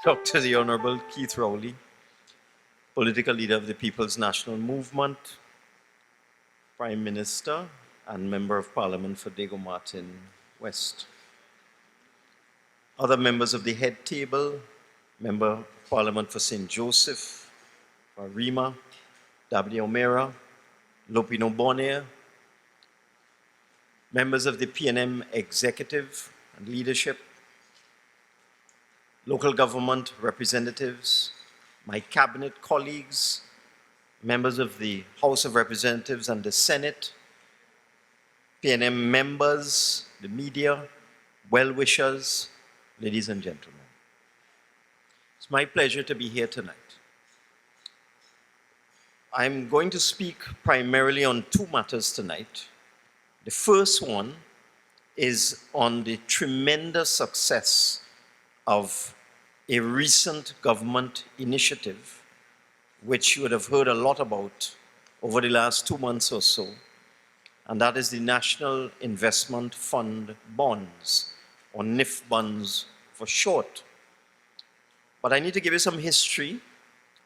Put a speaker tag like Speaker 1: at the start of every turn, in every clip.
Speaker 1: Dr. the Honorable Keith Rowley, political leader of the People's National Movement, Prime Minister, and Member of Parliament for Diego Martin West. Other members of the head table, Member of Parliament for St. Joseph, Arima, W. O'Meara, Lopino Bonner, members of the PNM executive and leadership, local government representatives, my cabinet colleagues, members of the House of Representatives and the Senate, PNM members, the media, well-wishers, ladies and gentlemen. It's my pleasure to be here tonight. I'm going to speak primarily on two matters tonight. The first one is on the tremendous success of a recent government initiative, which you would have heard a lot about over the last 2 months or so, and that is the National Investment Fund bonds, or NIF bonds for short. But I need to give you some history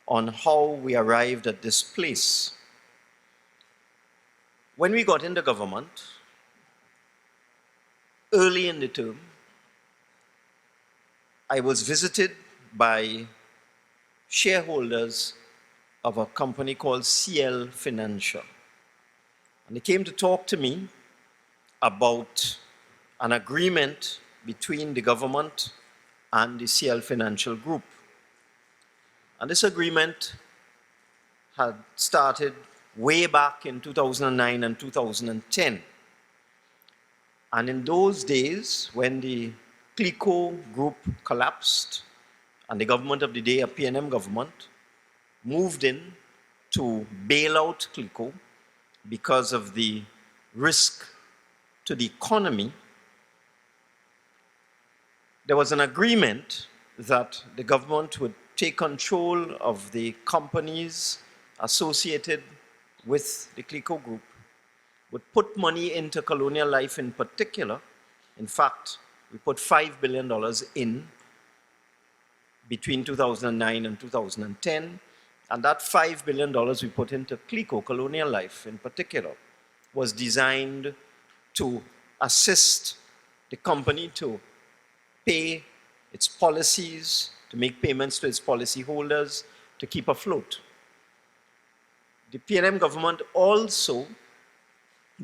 Speaker 1: on how we arrived at this place. When we got into government, early in the term, I was visited by shareholders of a company called CL Financial. And they came to talk to me about an agreement between the government and the CL Financial Group. And this agreement had started way back in 2009 and 2010. And in those days, when the CLICO group collapsed, and the government of the day, a PNM government, moved in to bail out CLICO because of the risk to the economy, there was an agreement that the government would take control of the companies associated with the CLICO group, would put money into Colonial Life in particular. In fact, we put $5 billion in between 2009 and 2010, and that $5 billion we put into CLICO, Colonial Life in particular, was designed to assist the company to pay its policies, to make payments to its policyholders, to keep afloat. The PNM government also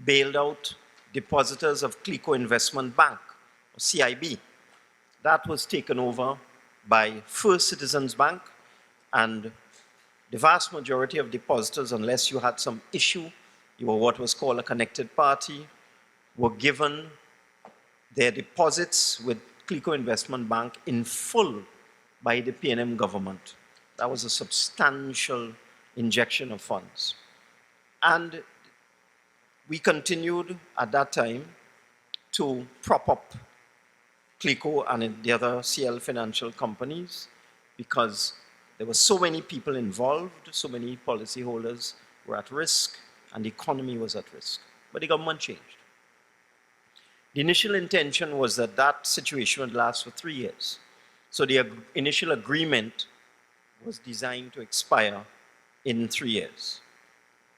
Speaker 1: bailed out depositors of CLICO Investment Bank, or CIB. That was taken over by First Citizens Bank, and the vast majority of depositors, unless you had some issue, you were what was called a connected party, were given their deposits with CLICO Investment Bank in full by the PNM government. That was a substantial injection of funds. And we continued at that time to prop up CLICO and the other CL financial companies because there were so many people involved, so many policyholders were at risk, and the economy was at risk. But the government changed. The initial intention was that that situation would last for 3 years. So the initial agreement was designed to expire in 3 years.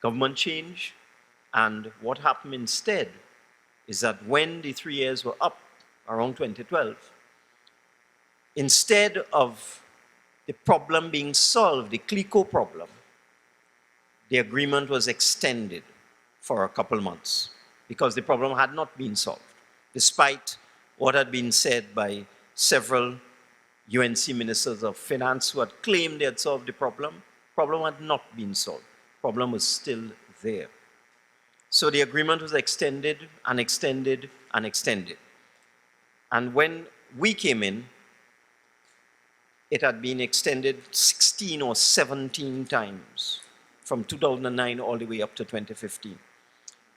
Speaker 1: Government change, and what happened instead is that when the 3 years were up, around 2012, instead of the problem being solved, the CLICO problem, the agreement was extended for a couple months because the problem had not been solved, despite what had been said by several UNC ministers of finance who had claimed they had solved the problem. Problem had not been solved. Problem was still there. So the agreement was extended and extended and extended. And when we came in, it had been extended 16 or 17 times from 2009 all the way up to 2015.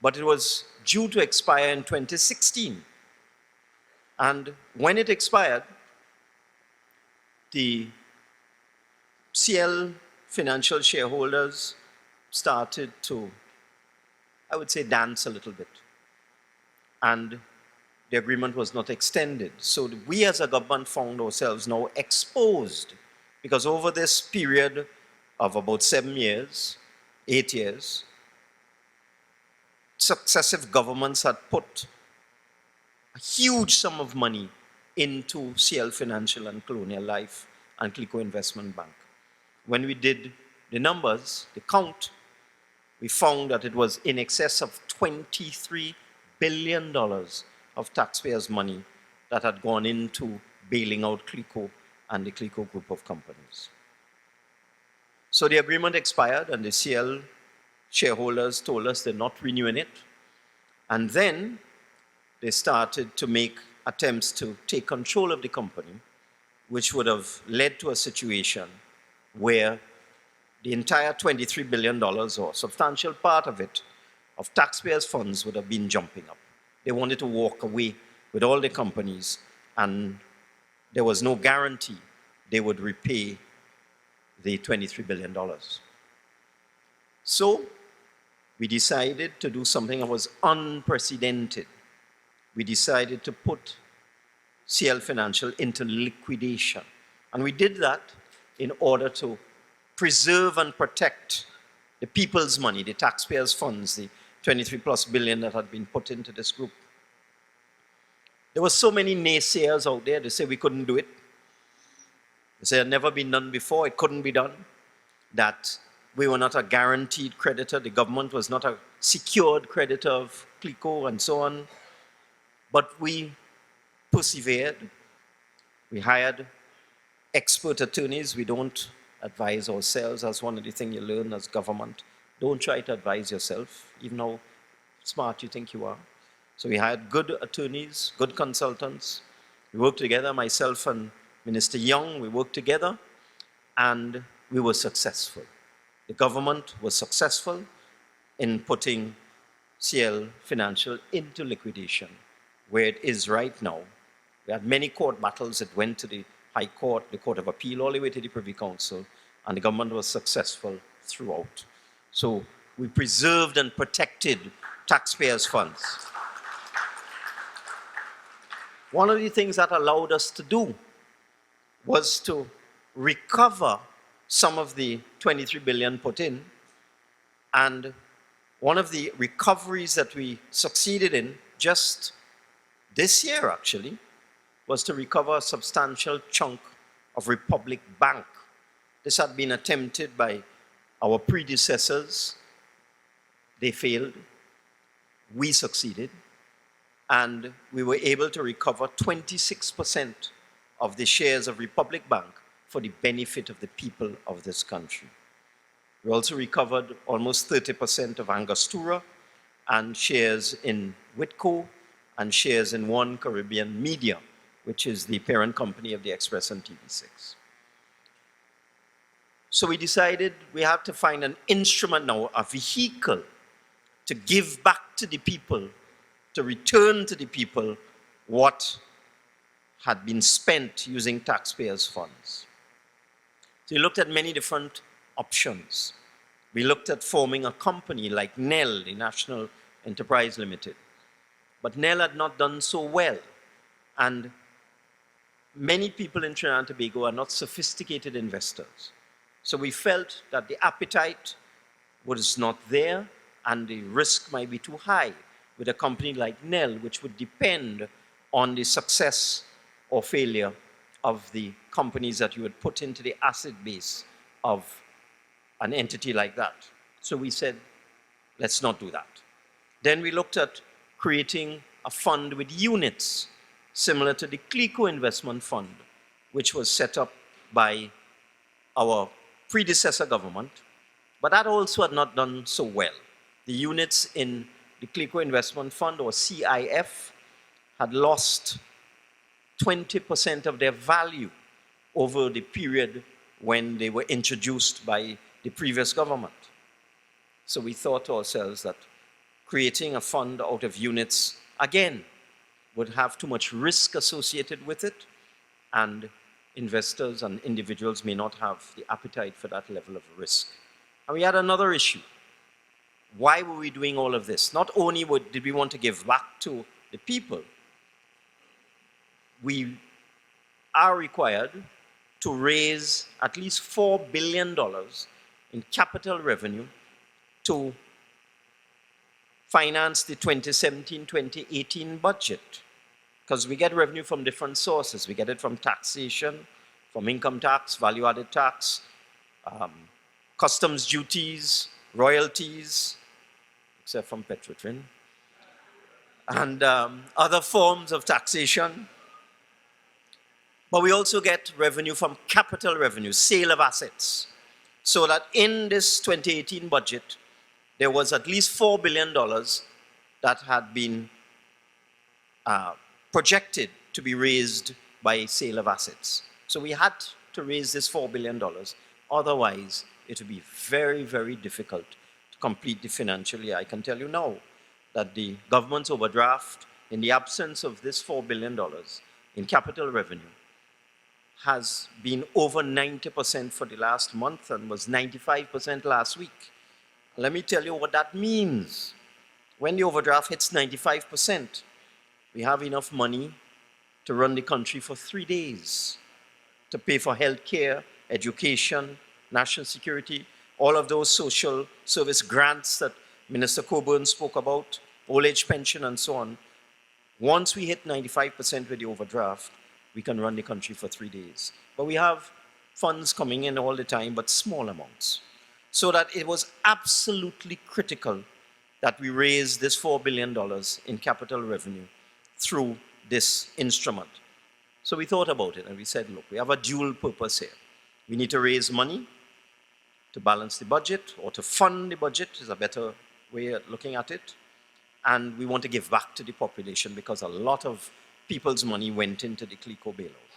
Speaker 1: But it was due to expire in 2016. And when it expired, the CL financial shareholders started to, I would say, dance a little bit. And the agreement was not extended. So we as a government found ourselves now exposed, because over this period of about 7 years, 8 years, successive governments had put a huge sum of money into CL Financial and Colonial Life and Clico Investment Bank. When we did the numbers, the count, we found that it was in excess of $23 billion of taxpayers' money that had gone into bailing out Clico and the Clico group of companies. So the agreement expired, and the CL shareholders told us they're not renewing it. And then they started to make attempts to take control of the company, which would have led to a situation where the entire $23 billion, or a substantial part of it, of taxpayers' funds would have been jumping up. They wanted to walk away with all the companies, and there was no guarantee they would repay the $23 billion. So we decided to do something that was unprecedented. We decided to put CL Financial into liquidation. And we did that in order to preserve and protect the people's money, the taxpayers' funds, the 23+ billion that had been put into this group. There were so many naysayers out there. They say we couldn't do it. They say it had never been done before, it couldn't be done, that we were not a guaranteed creditor, the government was not a secured creditor of Clico, and so on. But we persevered. We hired expert attorneys. We don't advise ourselves. That's one of the things you learn as government. Don't try to advise yourself, even how smart you think you are. So we hired good attorneys, good consultants. We worked together, myself and Minister Young, we worked together, and we were successful. The government was successful in putting CL Financial into liquidation, where it is right now. We had many court battles. It went to the High Court, the Court of Appeal, all the way to the Privy Council, and the government was successful throughout. So we preserved and protected taxpayers' funds. One of the things that allowed us to do was to recover some of the 23 billion put in, and one of the recoveries that we succeeded in just this year actually was to recover a substantial chunk of Republic Bank. This had been attempted by our predecessors. They failed. We succeeded, and we were able to recover 26% of the shares of Republic Bank for the benefit of the people of this country. We also recovered almost 30% of Angostura, and shares in Whitco, and shares in One Caribbean Media, which is the parent company of the Express and TV6. So we decided we had to find an instrument now, a vehicle, to give back to the people, to return to the people what had been spent using taxpayers' funds. So we looked at many different options. We looked at forming a company like NEL, the National Enterprise Limited. But NEL had not done so well. And many people in Trinidad and Tobago are not sophisticated investors. So we felt that the appetite was not there, and the risk might be too high with a company like NEL, which would depend on the success or failure of the companies that you would put into the asset base of an entity like that. So we said, let's not do that. Then we looked at creating a fund with units, similar to the Clico Investment Fund, which was set up by our predecessor government, but that also had not done so well. The units in the Clico Investment Fund, or CIF, had lost 20% of their value over the period when they were introduced by the previous government. So we thought to ourselves that creating a fund out of units, again, would have too much risk associated with it, and investors and individuals may not have the appetite for that level of risk. And we had another issue. Why were we doing all of this? Not only did we want to give back to the people, we are required to raise at least $4 billion in capital revenue to finance the 2017-2018 budget. Because we get revenue from different sources. We get it from taxation, from income tax, value-added tax, customs duties, royalties, except from Petrotrin, and other forms of taxation. But we also get revenue from capital revenue, sale of assets. So that in this 2018 budget, there was at least $4 billion that had been projected to be raised by sale of assets. So we had to raise this $4 billion. Otherwise, it would be very, very difficult to complete the financial year. I can tell you now that the government's overdraft, in the absence of this $4 billion in capital revenue, has been over 90% for the last month and was 95% last week. Let me tell you what that means. When the overdraft hits 95%, we have enough money to run the country for 3 days, to pay for health care, education, national security, all of those social service grants that Minister Coburn spoke about, old age pension and so on. Once we hit 95% with the overdraft, we can run the country for 3 days. But we have funds coming in all the time, but small amounts. So that it was absolutely critical that we raise this $4 billion in capital revenue through this instrument. So we thought about it and we said, look, we have a dual purpose here. We need to raise money to balance the budget, or to fund the budget is a better way of looking at it. And we want to give back to the population because a lot of people's money went into the CLICO bailout.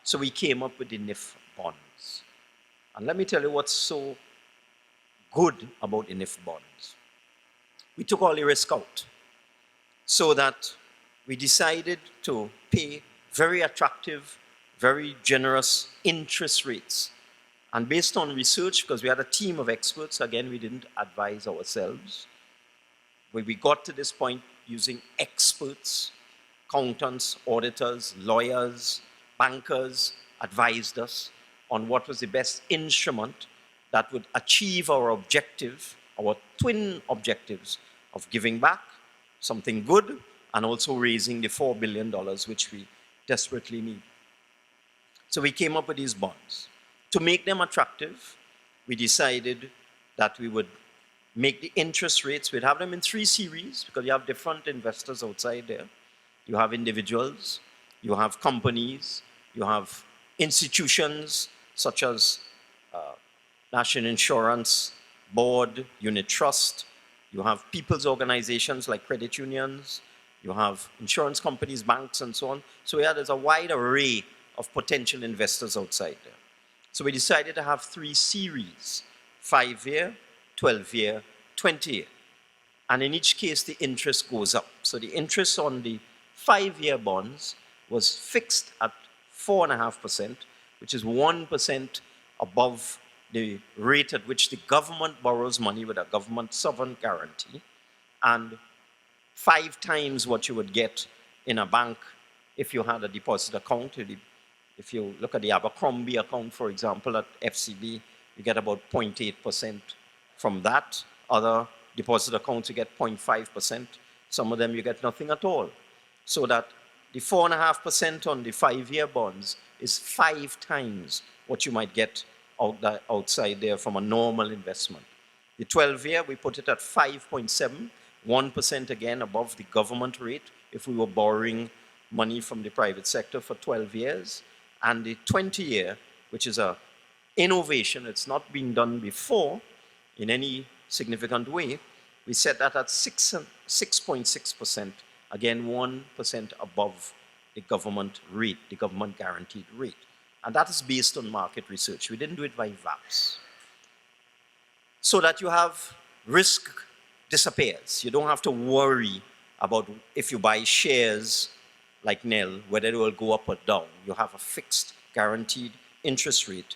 Speaker 1: So we came up with the NIF bonds. And let me tell you what's so good about the NIF bonds. We took all the risk out so that we decided to pay very attractive, very generous interest rates. And based on research, because we had a team of experts, again, we didn't advise ourselves. When we got to this point using experts, accountants, auditors, lawyers, bankers advised us on what was the best instrument that would achieve our objective, our twin objectives of giving back something good and also raising the $4 billion which we desperately need. So we came up with these bonds. To make them attractive, we decided that we would make the interest rates, we'd have them in 3 series because you have different investors outside there. You have individuals, you have companies, you have institutions such as National Insurance Board, Unit Trust, you have people's organizations like credit unions, you have insurance companies, banks, and so on. So yeah, there's a wide array of potential investors outside there. So we decided to have 3 series, 5-year, 12-year, 20-year. And in each case, the interest goes up. So the interest on the 5-year bonds was fixed at 4.5%, which is 1% above the rate at which the government borrows money with a government sovereign guarantee, and 5 times what you would get in a bank if you had a deposit account. If you look at the Abercrombie account, for example, at FCB, you get about 0.8% from that. Other deposit accounts, you get 0.5%. Some of them, you get nothing at all. So that the 4.5% on the 5-year bonds is 5 times what you might get outside there from a normal investment. The 12-year, we put it at 5.7, 1% again above the government rate if we were borrowing money from the private sector for 12 years. And the 20-year, which is an innovation, it's not been done before in any significant way, we set that at 6.6%, again 1% above the government rate, the government guaranteed rate. And that is based on market research. We didn't do it by VAPs. So that you have risk disappears. You don't have to worry about if you buy shares like NEL, whether it will go up or down. You have a fixed guaranteed interest rate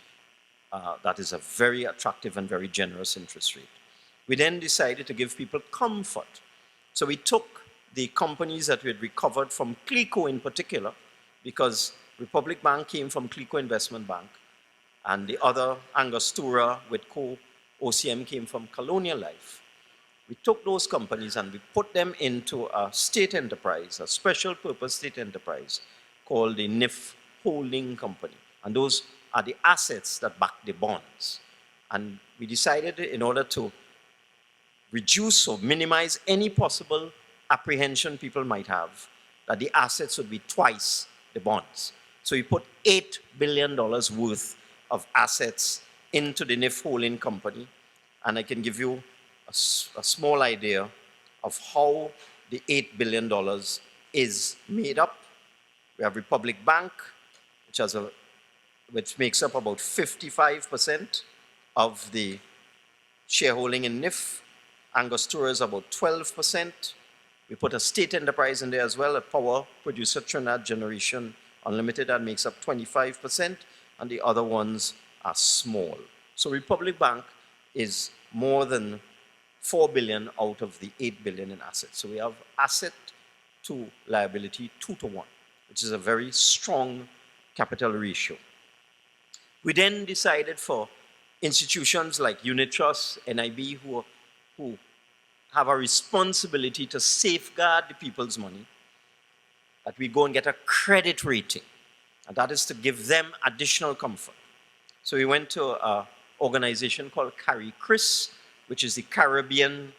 Speaker 1: that is a very attractive and very generous interest rate. We then decided to give people comfort. So we took the companies that we had recovered from CLICO in particular, because Republic Bank came from Clico Investment Bank, and the other Angostura with co-OCM came from Colonial Life. We took those companies and we put them into a state enterprise, a special purpose state enterprise called the NIF Holding Company. And those are the assets that back the bonds. And we decided, in order to reduce or minimize any possible apprehension people might have, that the assets would be twice the bonds. So we put $8 billion worth of assets into the NIF Holding Company. And I can give you a small idea of how the $8 billion is made up. We have Republic Bank, which makes up about 55% of the shareholding in NIF. Angostura is about 12%. We put a state enterprise in there as well, a power producer, Trinidad Generation Unlimited, that makes up 25%, and the other ones are small. So Republic Bank is more than 4 billion out of the 8 billion in assets. So we have asset to liability 2-to-1, which is a very strong capital ratio. We then decided for institutions like Unit Trust, NIB, who have a responsibility to safeguard the people's money, that we go and get a credit rating. And that is to give them additional comfort. So we went to an organization called CARICRIS, which is the Caribbean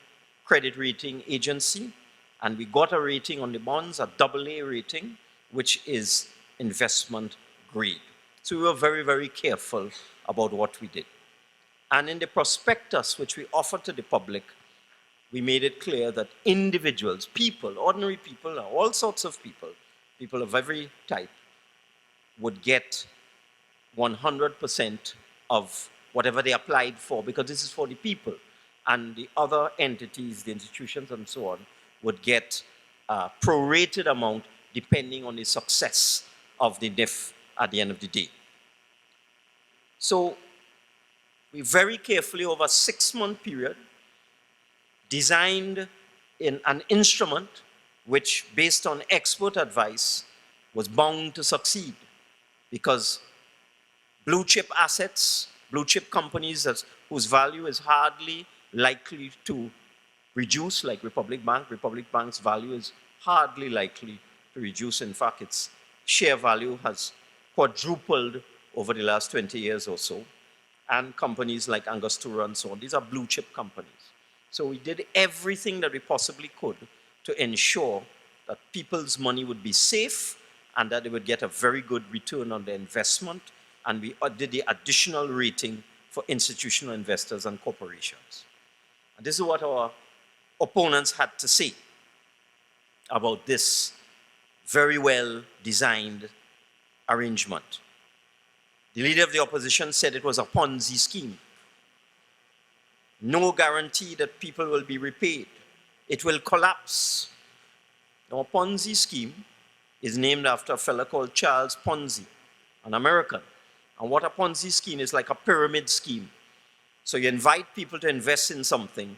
Speaker 1: Credit Rating Agency. And we got a rating on the bonds, a AA rating, which is investment grade. So we were very, very careful about what we did. And in the prospectus, which we offered to the public, we made it clear that individuals, people, ordinary people, all sorts of people, people of every type, would get 100% of whatever they applied for, because this is for the people. And the other entities, the institutions and so on, would get a prorated amount depending on the success of the NIF at the end of the day. So we very carefully, over a 6-month period, designed in an instrument which, based on expert advice, was bound to succeed, because blue chip assets, blue chip companies whose value is hardly likely to reduce, like Republic Bank. Republic Bank's value is hardly likely to reduce. In fact, its share value has quadrupled over the last 20 years or so. And companies like Angostura and so on, these are blue chip companies. So we did everything that we possibly could to ensure that people's money would be safe and that they would get a very good return on their investment. And we did the additional rating for institutional investors and corporations. And this is what our opponents had to say about this very well designed arrangement. The leader of the opposition said it was a Ponzi scheme. No guarantee that people will be repaid. It will collapse. Now, a Ponzi scheme is named after a fellow called Charles Ponzi, an American. And what a Ponzi scheme is, like a pyramid scheme. So you invite people to invest in something,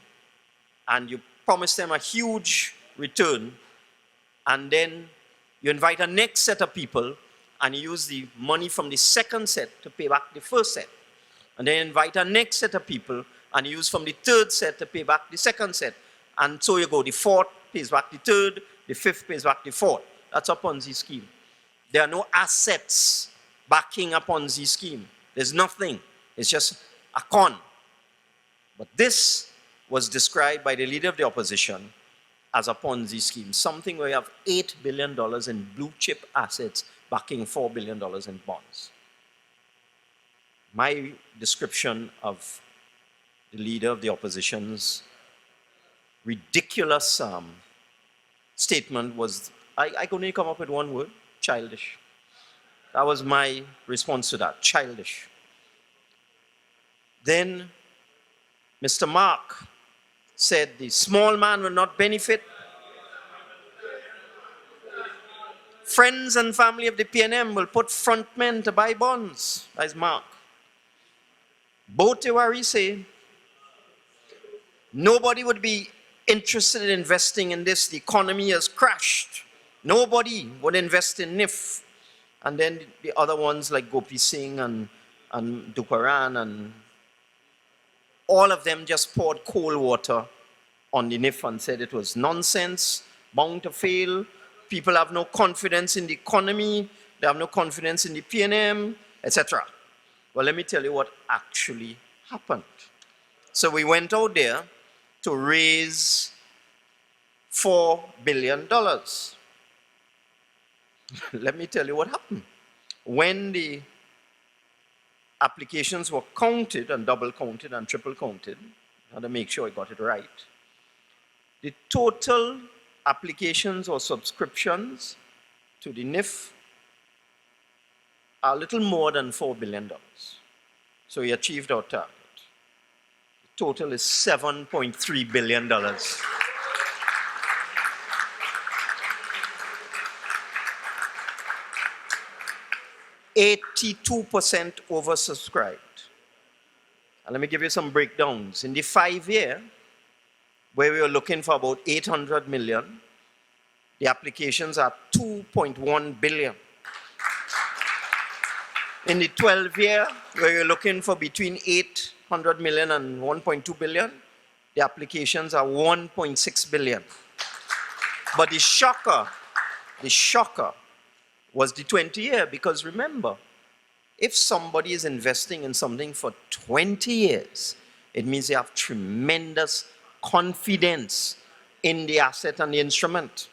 Speaker 1: and you promise them a huge return, and then you invite a next set of people, and you use the money from the second set to pay back the first set. And then invite a next set of people, and you use from the third set to pay back the second set. And so you go, the fourth pays back the third, the fifth pays back the fourth. That's a Ponzi scheme. There are no assets backing a Ponzi scheme. There's nothing. It's just a con. But this was described by the leader of the opposition as a Ponzi scheme, something where you have $8 billion in blue chip assets backing $4 billion in bonds. My description of the leader of the opposition's ridiculous statement was, I could only come up with one word: childish. That was my response to that: childish. Then Mr. Mark said the small man will not benefit. Friends and family of the PNM will put front men to buy bonds. That's Mark. Botewari say nobody would be interested in investing in this. The economy has crashed. Nobody would invest in NIF. And then the other ones like Gopi Singh and Duparan, and all of them just poured cold water on the NIF and said it was nonsense, bound to fail. People have no confidence in the economy, they have no confidence in the PNM, etc. Well, let me tell you what actually happened. So we went out there to raise $4 billion. Let me tell you what happened. When the applications were counted and double counted and triple counted, I had to make sure I got it right, the total applications or subscriptions to the NIF are a little more than $4 billion. So we achieved our target. The total is $7.3 billion. 82% oversubscribed. And let me give you some breakdowns. In the 5-year, where we were looking for about 800 million, the applications are 2.1 billion. In the 12-year, where we were looking for between 800 million and 1.2 billion, the applications are 1.6 billion. But the shocker was the 20-year, because remember, if somebody is investing in something for 20 years, it means they have tremendous confidence in the asset and the instrument.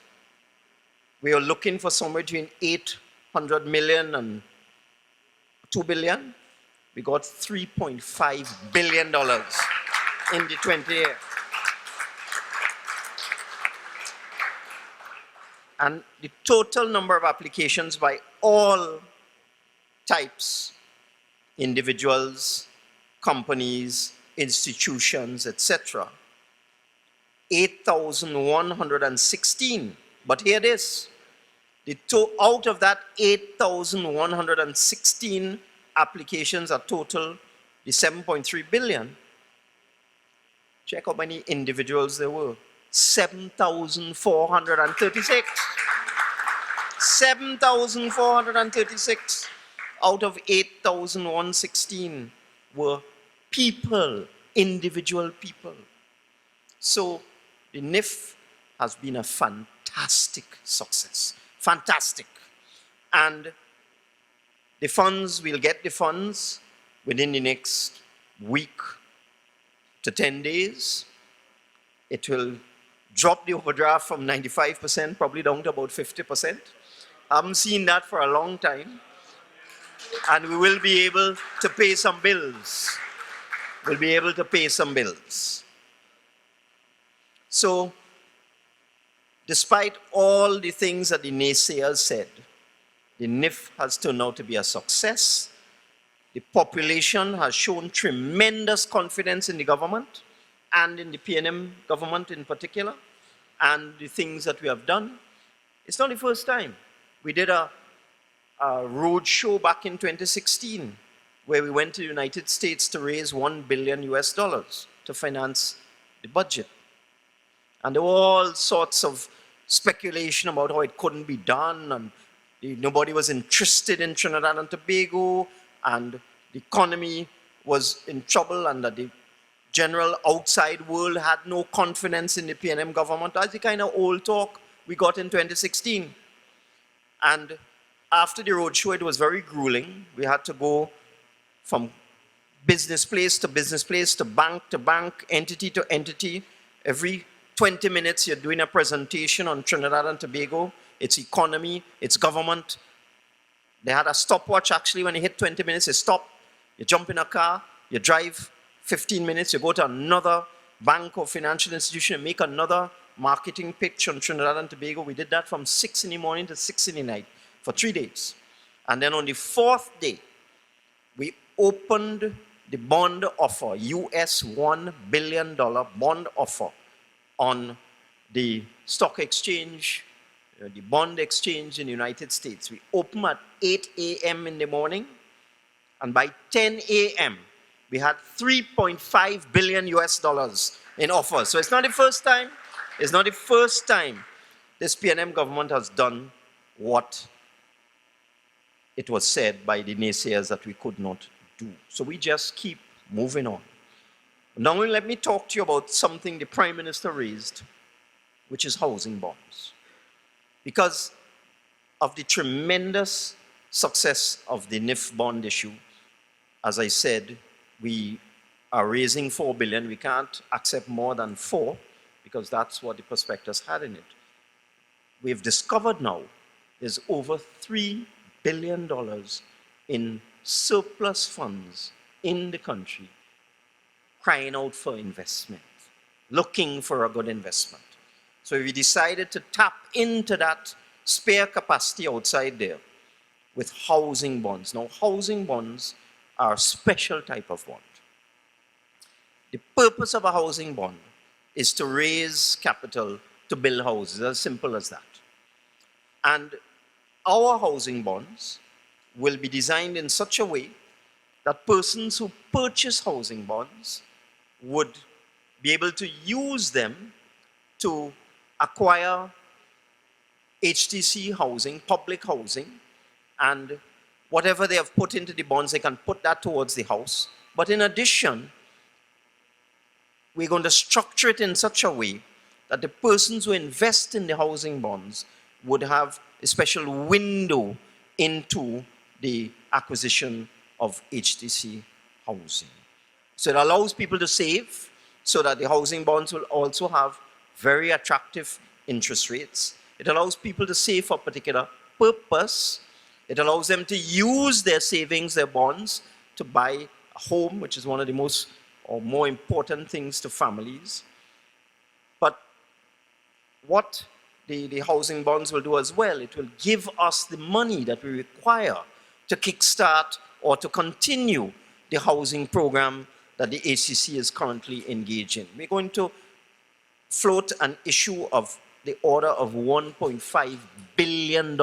Speaker 1: We are looking for somewhere between 800 million and 2 billion. We got $3.5 billion in the 20-year. And the total number of applications by all types, individuals, companies, institutions, etc., 8,116. But here it is. Out of that 8,116 applications are total, the 7.3 billion. Check how many individuals there were. 7,436. 7,436 out of 8,116 were people, individual people. So the NIF has been a fantastic success. Fantastic. And the funds, we'll get the funds within the next week to 10 days. It will drop the overdraft from 95% probably down to about 50%. I haven't seen that for a long time. And we will be able to pay some bills. We'll be able to pay some bills. So, despite all the things that the naysayers said, the NIF has turned out to be a success. The population has shown tremendous confidence in the government and in the PNM government in particular, and the things that we have done. It's not the first time. We did a road show back in 2016 where we went to the United States to raise $1 billion to finance the budget. And there were all sorts of speculation about how it couldn't be done, and nobody was interested in Trinidad and Tobago, and the economy was in trouble, and that the general outside world had no confidence in the PNM government. That's the kind of old talk we got in 2016. And after the roadshow, it was very grueling. We had to go from business place to business place, to bank, entity to entity. Every 20 minutes, you're doing a presentation on Trinidad and Tobago, its economy, its government. They had a stopwatch, actually. When you hit 20 minutes, they stop. You jump in a car, you drive 15 minutes, you go to another bank or financial institution and make another marketing pitch on Trinidad and Tobago. We did that from 6 in the morning to 6 in the night for 3 days. And then on the 4th day, we opened the bond offer, US $1 billion bond offer on the stock exchange, the bond exchange in the United States. We opened at 8 a.m. in the morning, and by 10 a.m., we had $3.5 billion in offers. So it's not the first time. It's not the first time this PNM government has done what it was said by the naysayers that we could not do. So we just keep moving on. Now let me talk to you about something the Prime Minister raised, which is housing bonds. Because of the tremendous success of the NIF bond issue, as I said, we are raising 4 billion. We can't accept more than 4 because that's what the prospectus had in it. We've discovered now there's over $3 billion in surplus funds in the country crying out for investment, looking for a good investment. So we decided to tap into that spare capacity outside there with housing bonds. Now, housing bonds are a special type of bond. The purpose of a housing bond is to raise capital to build houses, as simple as that. And our housing bonds will be designed in such a way that persons who purchase housing bonds would be able to use them to acquire HTC housing, public housing, and whatever they have put into the bonds, they can put that towards the house. But in addition, we're going to structure it in such a way that the persons who invest in the housing bonds would have a special window into the acquisition of HTC housing. So it allows people to save so that the housing bonds will also have very attractive interest rates. It allows people to save for a particular purpose. It allows them to use their savings, their bonds, to buy a home, which is one of the most or more important things to families. But what the housing bonds will do as well, it will give us the money that we require to kickstart or to continue the housing program that the HCC is currently engaged in. We're going to float an issue of the order of $1.5 billion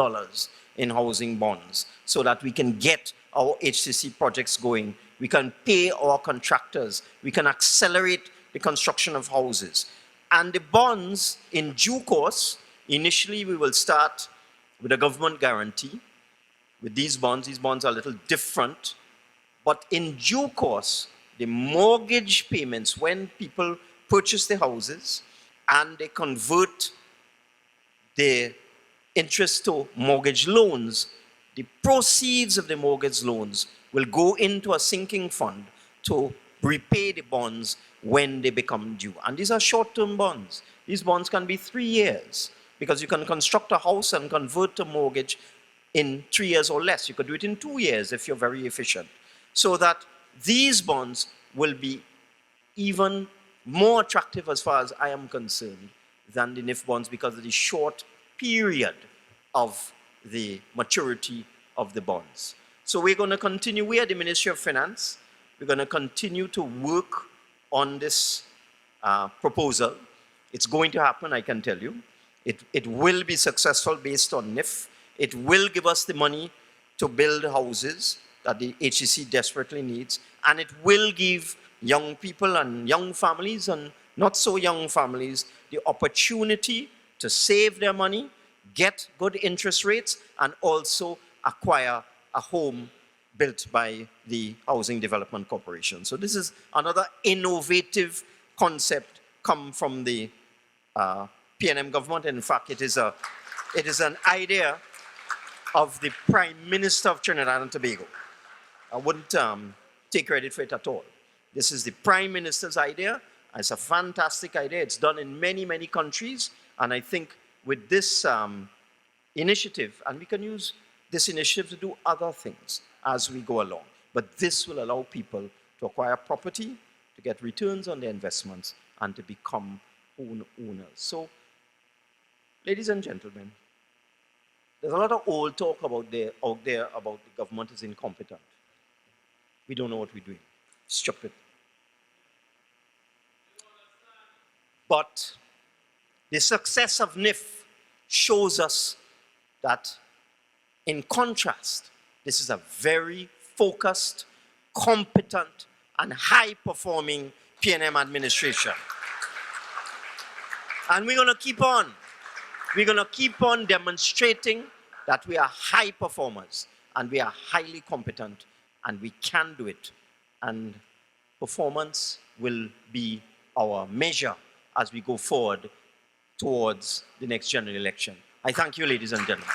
Speaker 1: in housing bonds so that we can get our HCC projects going. We can pay our contractors. We can accelerate the construction of houses. And the bonds, in due course, initially we will start with a government guarantee. With these bonds are a little different. But in due course, the mortgage payments, when people purchase the houses and they convert the interest to mortgage loans, the proceeds of the mortgage loans will go into a sinking fund to repay the bonds when they become due. And these are short-term bonds. These bonds can be 3 years because you can construct a house and convert to mortgage in 3 years or less. You could do it in 2 years if you're very efficient. So that these bonds will be even more attractive as far as I am concerned than the NIF bonds because of the short period of the maturity of the bonds. So we're going to continue, we are the Ministry of Finance, we're going to continue to work on this proposal. It's going to happen, I can tell you. It will be successful based on NIF. It will give us the money to build houses that the HCC desperately needs, and it will give young people and young families and not so young families the opportunity to save their money, get good interest rates, and also acquire a home built by the Housing Development Corporation. So this is another innovative concept come from the PNM government. In fact, it is an idea of the Prime Minister of Trinidad and Tobago. I wouldn't take credit for it at all. This is the Prime Minister's idea. It's a fantastic idea. It's done in many, many countries. And I think with this initiative, and we can use this initiative to do other things as we go along. But this will allow people to acquire property, to get returns on their investments, and to become owners. So, ladies and gentlemen, there's a lot of old talk out there about the government is incompetent. We don't know what we're doing. Stupid. But the success of NIF shows us that, in contrast, this is a very focused, competent, and high-performing PNM administration. And we're going to keep on. We're going to keep on demonstrating that we are high performers. and we are highly competent, and we can do it. And performance will be our measure as we go forward towards the next general election. I thank you, ladies and gentlemen.